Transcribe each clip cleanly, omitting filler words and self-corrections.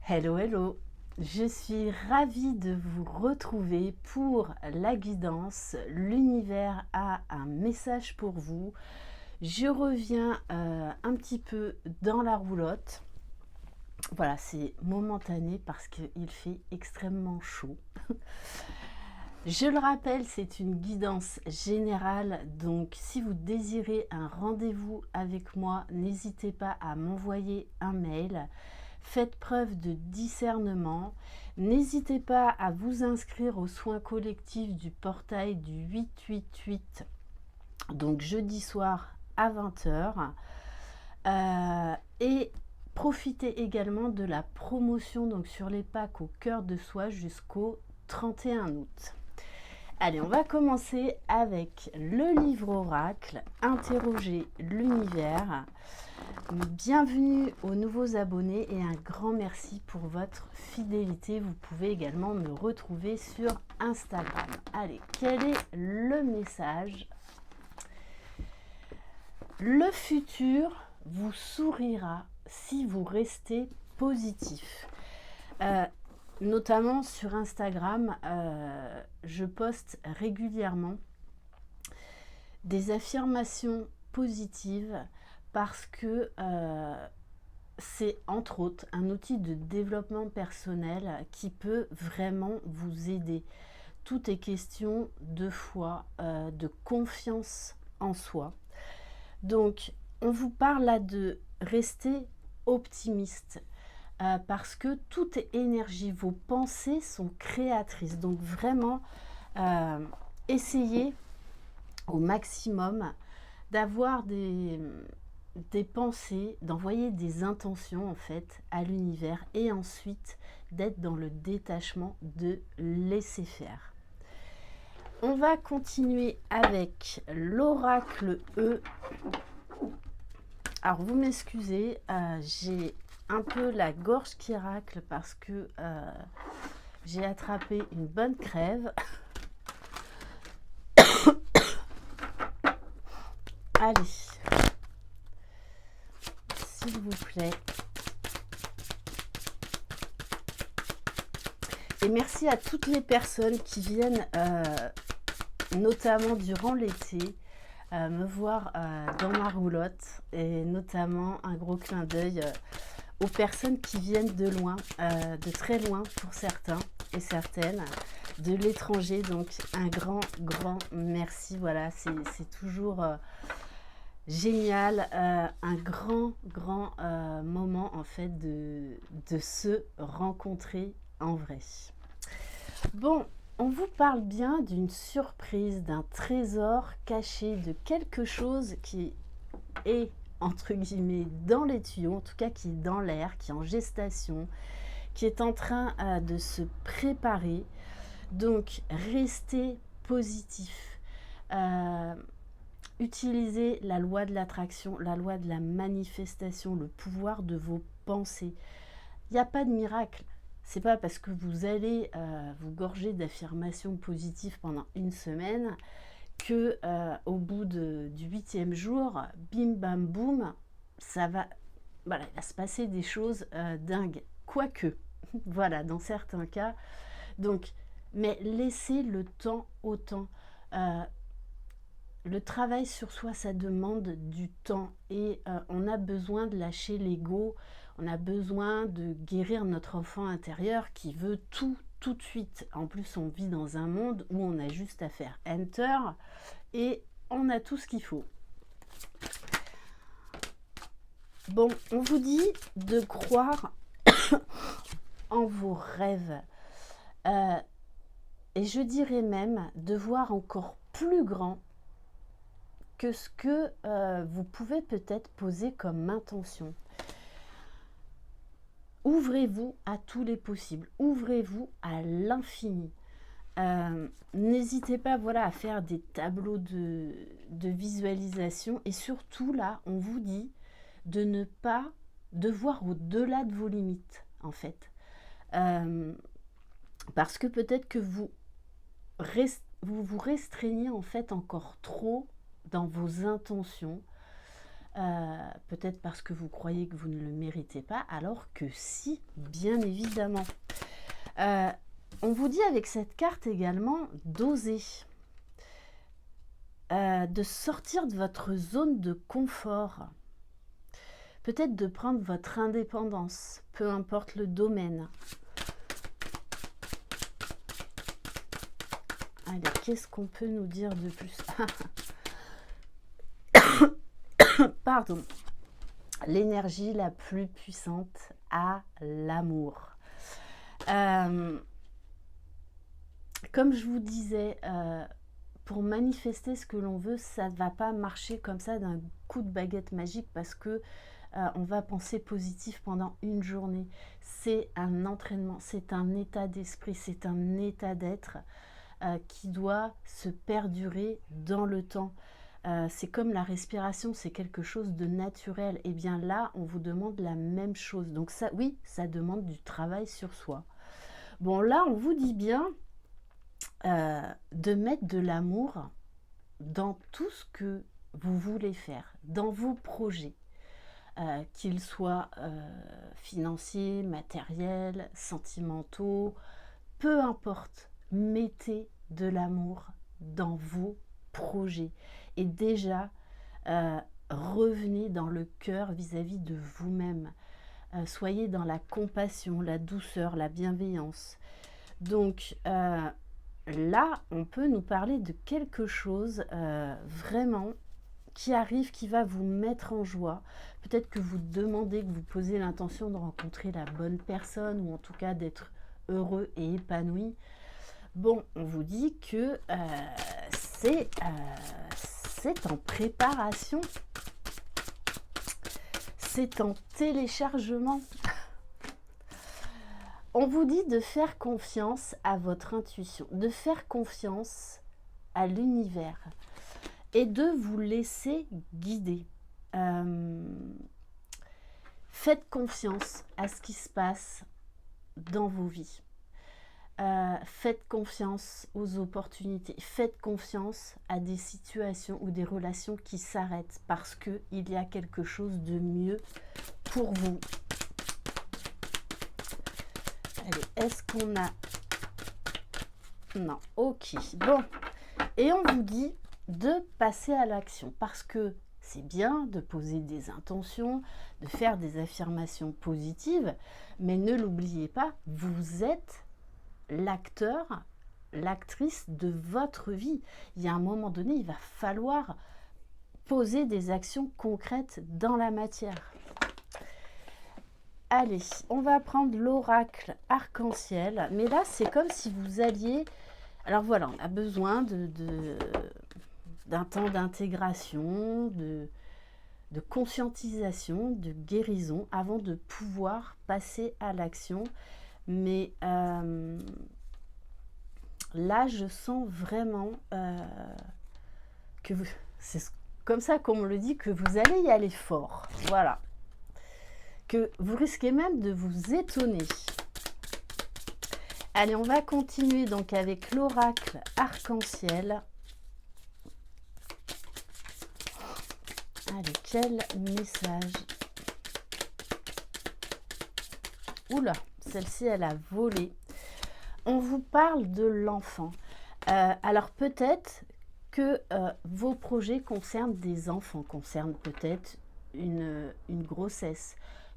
Hello, hello! Je suis ravie de vous retrouver pour la guidance. L'univers a un message pour vous. Je reviens un petit peu dans la roulotte. Voilà, c'est momentané parce qu'il fait extrêmement chaud. Je le rappelle, c'est une guidance générale, donc si vous désirez un rendez-vous avec moi, n'hésitez pas à m'envoyer un mail. Faites preuve de discernement. N'hésitez pas à vous inscrire aux soins collectifs du portail du 888, donc jeudi soir à 20h. Et profitez également de la promotion donc sur les packs au cœur de soi jusqu'au 31 août. Allez, on va commencer avec le livre oracle, Interroger l'univers. Bienvenue aux nouveaux abonnés et un grand merci pour votre fidélité. Vous pouvez également me retrouver sur Instagram. Allez, quel est le message? Le futur vous sourira si vous restez positif. Notamment sur Instagram, je poste régulièrement des affirmations positives parce que c'est entre autres un outil de développement personnel qui peut vraiment vous aider. Tout est question de foi, de confiance en soi. Donc, on vous parle là de rester optimiste. Parce que tout est énergie, vos pensées sont créatrices. Donc vraiment, essayez au maximum d'avoir des pensées, d'envoyer des intentions en fait à l'univers et ensuite d'être dans le détachement, de laisser faire. On va continuer avec l'oracle E. Alors vous m'excusez, j'ai un peu la gorge qui racle parce que j'ai attrapé une bonne crève. Allez, s'il vous plaît. Et merci à toutes les personnes qui viennent, notamment durant l'été, me voir dans ma roulotte. Et notamment un gros clin d'œil aux personnes qui viennent de loin, de très loin pour certains et certaines, de l'étranger. Donc un grand merci. Voilà, c'est toujours génial, un grand moment en fait de se rencontrer en vrai. Bon, on vous parle bien d'une surprise, d'un trésor caché, de quelque chose qui est entre guillemets dans les tuyaux, en tout cas qui est dans l'air, qui est en gestation, qui est en train de se préparer. Donc restez positif. Utilisez la loi de l'attraction, la loi de la manifestation, le pouvoir de vos pensées. Il n'y a pas de miracle. C'est pas parce que vous allez vous gorger d'affirmations positives pendant une semaine que au bout du 8e jour, bim bam boum, ça va, voilà, il va se passer des choses dingues. Quoique, voilà, dans certains cas. Donc, mais laissez le temps au temps. Le travail sur soi, ça demande du temps et on a besoin de lâcher l'ego, on a besoin de guérir notre enfant intérieur qui veut tout de suite. En plus, on vit dans un monde où on a juste à faire Enter et on a tout ce qu'il faut. Bon, on vous dit de croire en vos rêves. Et je dirais même de voir encore plus grand que ce que vous pouvez peut-être poser comme intention. Ouvrez-vous à tous les possibles, ouvrez-vous à l'infini. N'hésitez pas, voilà, à faire des tableaux de visualisation et surtout là, on vous dit de ne pas de voir au-delà de vos limites en fait. Parce que peut-être que vous vous restreignez en fait encore trop dans vos intentions. peut-être parce que vous croyez que vous ne le méritez pas, alors que si, bien évidemment. On vous dit avec cette carte également d'oser, de sortir de votre zone de confort, peut-être de prendre votre indépendance, peu importe le domaine. Allez, qu'est-ce qu'on peut nous dire de plus? Pardon. L'énergie la plus puissante à l'amour. Comme je vous disais, pour manifester ce que l'on veut, ça ne va pas marcher comme ça d'un coup de baguette magique parce que on va penser positif pendant une journée. C'est un entraînement, c'est un état d'esprit, c'est un état d'être qui doit se perdurer dans le temps. C'est comme la respiration, c'est quelque chose de naturel. Et bien là, on vous demande la même chose. Donc ça, oui, ça demande du travail sur soi. Bon, là, on vous dit bien de mettre de l'amour dans tout ce que vous voulez faire, dans vos projets, qu'ils soient financiers, matériels, sentimentaux, peu importe, mettez de l'amour dans vos projets. Et déjà, revenez dans le cœur vis-à-vis de vous-même. Soyez dans la compassion, la douceur, la bienveillance. Donc là, on peut nous parler de quelque chose vraiment qui arrive, qui va vous mettre en joie. Peut-être que vous demandez, que vous posez l'intention de rencontrer la bonne personne, ou en tout cas d'être heureux et épanoui. Bon, on vous dit que c'est en préparation, c'est en téléchargement. On vous dit de faire confiance à votre intuition, de faire confiance à l'univers et de vous laisser guider. Faites confiance à ce qui se passe dans vos vies. Faites confiance aux opportunités, faites confiance à des situations ou des relations qui s'arrêtent parce qu'il y a quelque chose de mieux pour vous. Allez, est-ce qu'on a... Non, ok. Bon, et on vous dit de passer à l'action parce que c'est bien de poser des intentions, de faire des affirmations positives, mais ne l'oubliez pas, vous êtes l'acteur, l'actrice de votre vie. Il y a un moment donné, il va falloir poser des actions concrètes dans la matière. Allez, on va prendre l'oracle arc-en-ciel, mais là, c'est comme si vous alliez... Alors voilà, on a besoin d'un temps d'intégration, de conscientisation, de guérison, avant de pouvoir passer à l'action. Mais là, je sens vraiment que c'est comme ça qu'on me le dit, que vous allez y aller fort. Voilà. Que vous risquez même de vous étonner. Allez, on va continuer donc avec l'oracle arc-en-ciel. Allez, quel message. Oula, celle-ci, elle a volé. On vous parle de l'enfant. Alors peut-être que vos projets concernent des enfants, concernent peut-être une grossesse,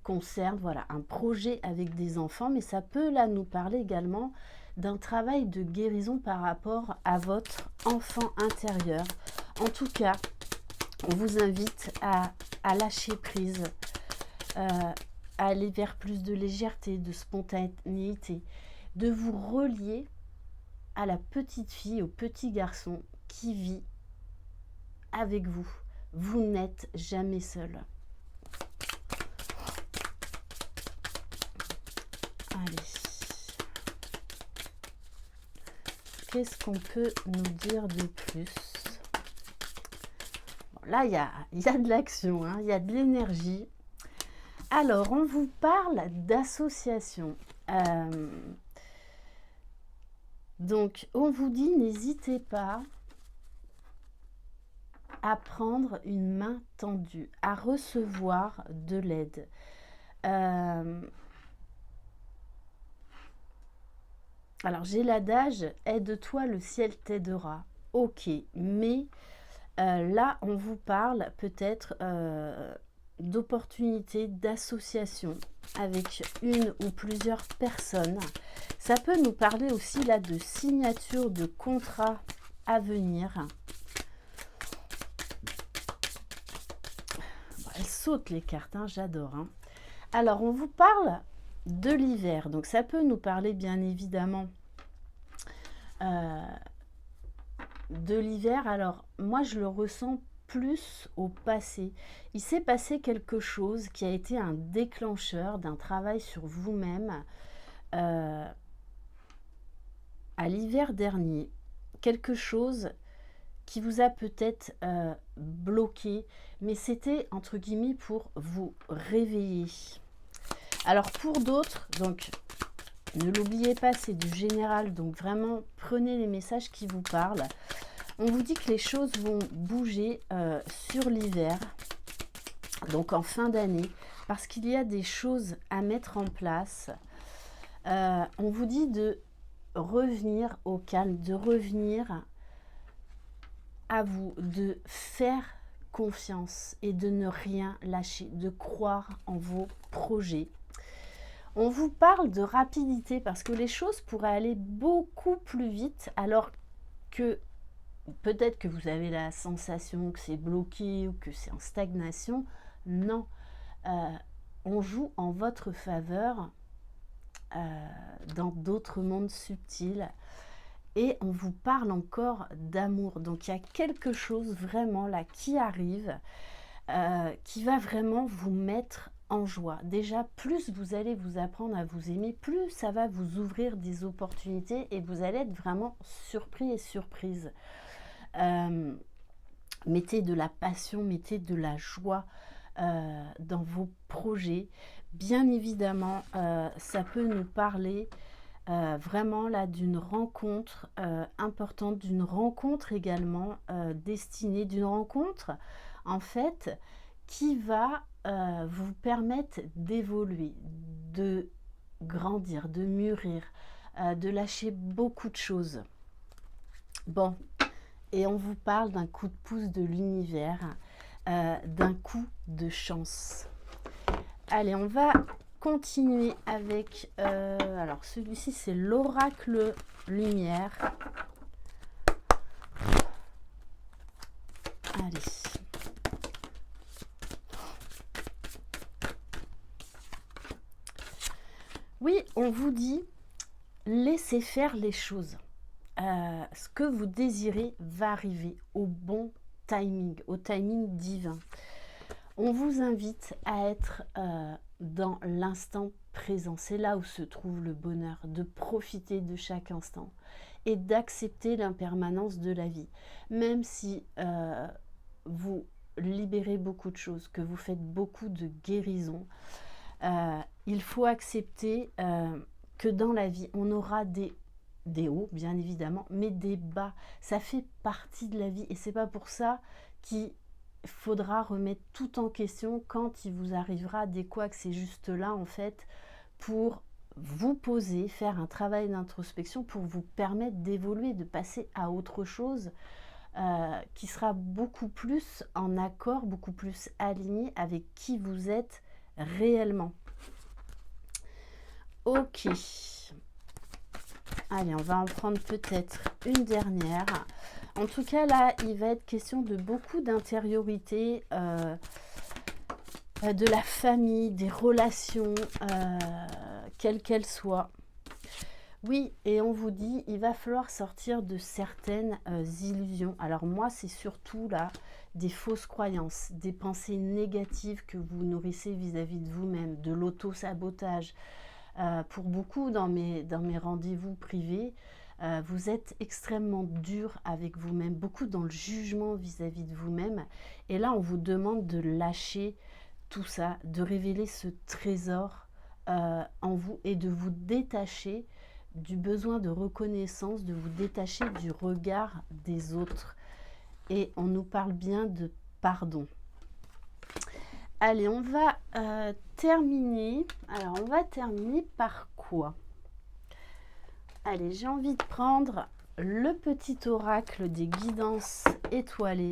concerne voilà, un projet avec des enfants, mais ça peut là nous parler également d'un travail de guérison par rapport à votre enfant intérieur. En tout cas, on vous invite à lâcher prise, à aller vers plus de légèreté, de spontanéité, de vous relier à la petite fille, au petit garçon qui vit avec vous. Vous n'êtes jamais seul. Allez. Qu'est-ce qu'on peut nous dire de plus? Bon, là, il y a de l'action, hein, il y a de l'énergie. Alors, on vous parle d'association. Donc, on vous dit, n'hésitez pas à prendre une main tendue, à recevoir de l'aide. Alors j'ai l'adage, aide-toi, le ciel t'aidera. Ok, mais là on vous parle peut-être d'opportunités, d'associations avec une ou plusieurs personnes. Ça peut nous parler aussi là de signature de contrats à venir. Bon, elles sautent les cartes, hein, j'adore. Hein. Alors on vous parle de l'hiver, donc ça peut nous parler bien évidemment de l'hiver. Alors moi je le ressens plus au passé. Il s'est passé quelque chose qui a été un déclencheur d'un travail sur vous-même à l'hiver dernier. Quelque chose qui vous a peut-être bloqué, mais c'était entre guillemets pour vous réveiller. Alors pour d'autres, donc ne l'oubliez pas, c'est du général, donc vraiment prenez les messages qui vous parlent. On vous dit que les choses vont bouger sur l'hiver, donc en fin d'année, parce qu'il y a des choses à mettre en place. On vous dit de revenir au calme, de revenir à vous, de faire confiance et de ne rien lâcher, de croire en vos projets. On vous parle de rapidité parce que les choses pourraient aller beaucoup plus vite alors que peut-être que vous avez la sensation que c'est bloqué ou que c'est en stagnation. Non, on joue en votre faveur dans d'autres mondes subtils et on vous parle encore d'amour. Donc il y a quelque chose vraiment là qui arrive qui va vraiment vous mettre en joie. Déjà, plus vous allez vous apprendre à vous aimer, plus ça va vous ouvrir des opportunités et vous allez être vraiment surpris et surprise. Mettez de la passion, mettez de la joie dans vos projets. Bien évidemment, ça peut nous parler vraiment là d'une rencontre importante, d'une rencontre également destinée, d'une rencontre en fait qui va vous permettre d'évoluer, de grandir, de mûrir, de lâcher beaucoup de choses. Bon, et on vous parle d'un coup de pouce de l'univers, d'un coup de chance. Allez, on va continuer avec, alors celui-ci c'est l'oracle lumière. Allez. Oui, on vous dit, laissez faire les choses. Ce que vous désirez va arriver au bon timing, au timing divin. On vous invite à être dans l'instant présent. C'est là où se trouve le bonheur, de profiter de chaque instant et d'accepter l'impermanence de la vie. Même si vous libérez beaucoup de choses, que vous faites beaucoup de guérisons, il faut accepter que dans la vie, on aura des hauts, bien évidemment, mais des bas. Ça fait partie de la vie et c'est pas pour ça qu'il faudra remettre tout en question quand il vous arrivera des couacs. C'est juste là, en fait, pour vous poser, faire un travail d'introspection pour vous permettre d'évoluer, de passer à autre chose qui sera beaucoup plus en accord, beaucoup plus aligné avec qui vous êtes réellement. Ok. Allez, on va en prendre peut-être une dernière. En tout cas, là, il va être question de beaucoup d'intériorité, de la famille, des relations, quelles qu'elles soient. Oui, et on vous dit, il va falloir sortir de certaines illusions. Alors moi, c'est surtout là des fausses croyances, des pensées négatives que vous nourrissez vis-à-vis de vous-même, de l'auto-sabotage. Pour beaucoup, dans mes rendez-vous privés, vous êtes extrêmement dur avec vous-même, beaucoup dans le jugement vis-à-vis de vous-même. Et là, on vous demande de lâcher tout ça, de révéler ce trésor en vous et de vous détacher du besoin de reconnaissance, de vous détacher du regard des autres. et on nous parle bien de pardon. Allez, on va terminer. Alors, on va terminer par quoi? Allez, j'ai envie de prendre le petit oracle des guidances étoilées.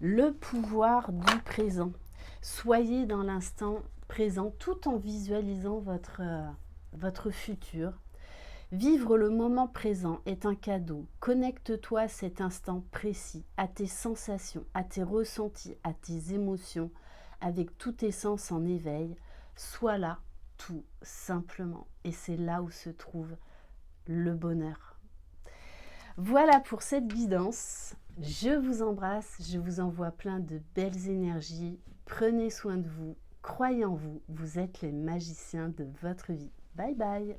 Le pouvoir du présent. Soyez dans l'instant présent tout en visualisant votre futur. Vivre le moment présent est un cadeau. Connecte-toi à cet instant précis, à tes sensations, à tes ressentis, à tes émotions, avec tous tes sens en éveil. Sois là, tout simplement. Et c'est là où se trouve le bonheur. Voilà pour cette guidance. Je vous embrasse, je vous envoie plein de belles énergies. Prenez soin de vous, croyez en vous, vous êtes les magiciens de votre vie. Bye bye.